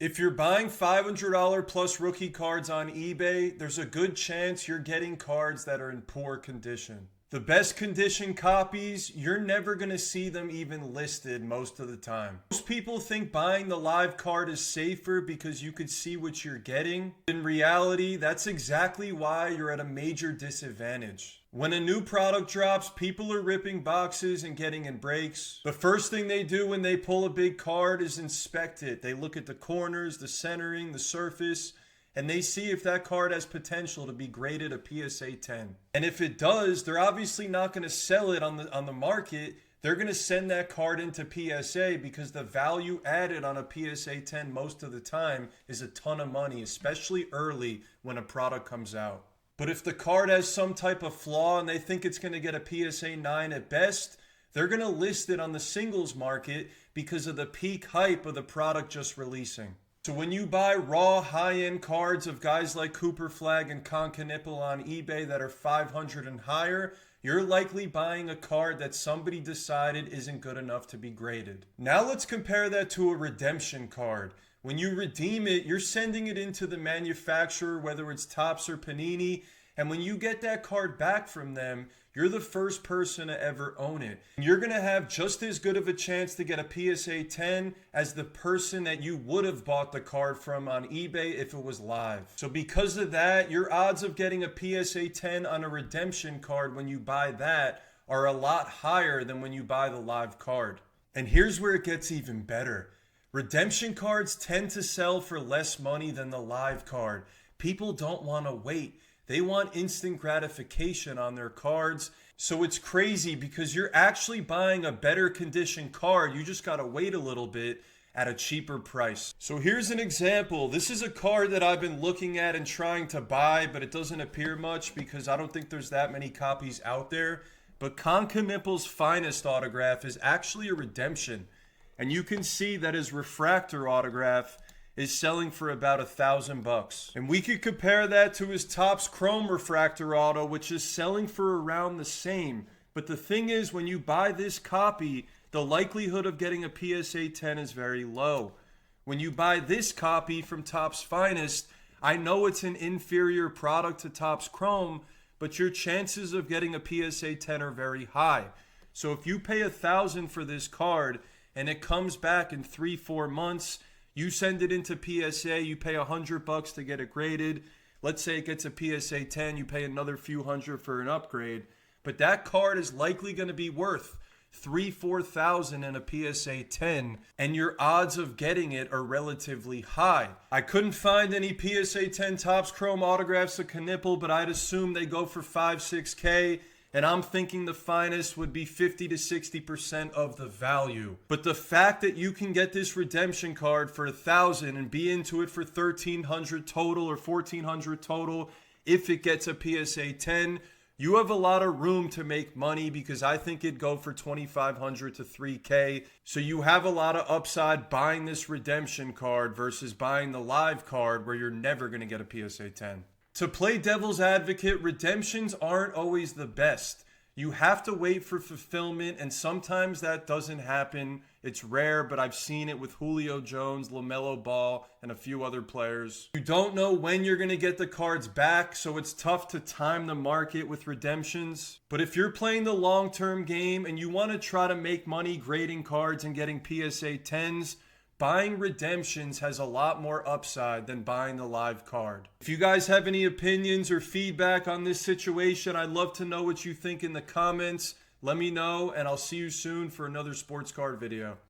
If you're buying $500 plus rookie cards on eBay, there's a good chance you're getting cards that are in poor condition. The best condition copies, you're never going to see them even listed most of the time. Most people think buying the live card is safer because you could see what you're getting. In reality, that's exactly why you're at a major disadvantage. When a new product drops, people are ripping boxes and getting in breaks. The first thing they do when they pull a big card is inspect it. They look at the corners, the centering, the surface, and they see if that card has potential to be graded a PSA 10. And if it does, they're obviously not going to sell it on the market. They're going to send that card into PSA because the value added on a PSA 10 most of the time is a ton of money, especially early when a product comes out. But if the card has some type of flaw and they think it's going to get a PSA 9 at best, they're going to list it on the singles market because of the peak hype of the product just releasing. So when you buy raw high-end cards of guys like Cooper Flag and Kon Knueppel on eBay that are 500 and higher, you're likely buying a card that somebody decided isn't good enough to be graded. Now let's compare that to a redemption card. When you redeem it, you're sending it into the manufacturer, whether it's Topps or Panini, and when you get that card back from them, you're the first person to ever own it. You're going to have just as good of a chance to get a PSA 10 as the person that you would have bought the card from on eBay if it was live. So because of that, your odds of getting a PSA 10 on a redemption card when you buy that are a lot higher than when you buy the live card. And here's where it gets even better. Redemption cards tend to sell for less money than the live card. People don't want to wait. They want instant gratification on their cards. So it's crazy because you're actually buying a better condition card. You just got to wait a little bit at a cheaper price. So here's an example. This is a card that I've been looking at and trying to buy, but it doesn't appear much because I don't think there's that many copies out there. But Kon Knueppel's Finest autograph is actually a redemption. And you can see that his refractor autograph is selling for about $1,000. And we could compare that to his Topps Chrome refractor auto, which is selling for around the same. But the thing is, when you buy this copy, the likelihood of getting a PSA 10 is very low. When you buy this copy from Topps Finest, I know it's an inferior product to Topps Chrome, but your chances of getting a PSA 10 are very high. So if you pay $1,000 for this card and it comes back in 3-4 months, you send it into PSA, you pay $100 to get it graded. Let's say it gets a PSA 10, you pay another few hundred for an upgrade. But that card is likely going to be worth $3,000-$4,000 in a PSA 10, and your odds of getting it are relatively high. I couldn't find any PSA 10 Topps Chrome autographs of Knueppel, but I'd assume they go for $5-6K. And I'm thinking the Finest would be 50 to 60% of the value. But the fact that you can get this redemption card for $1,000 and be into it for $1,300 total or $1,400 total, if it gets a PSA 10, you have a lot of room to make money because I think it'd go for $2,500 to $3K. So you have a lot of upside buying this redemption card versus buying the live card where you're never going to get a PSA 10. To play devil's advocate, redemptions aren't always the best. You have to wait for fulfillment, and sometimes that doesn't happen. It's rare, but I've seen it with Julio Jones, LaMelo Ball, and a few other players. You don't know when you're going to get the cards back, so it's tough to time the market with redemptions. But if you're playing the long-term game and you want to try to make money grading cards and getting PSA 10s, buying redemptions has a lot more upside than buying the live card. If you guys have any opinions or feedback on this situation, I'd love to know what you think in the comments. Let me know, and I'll see you soon for another sports card video.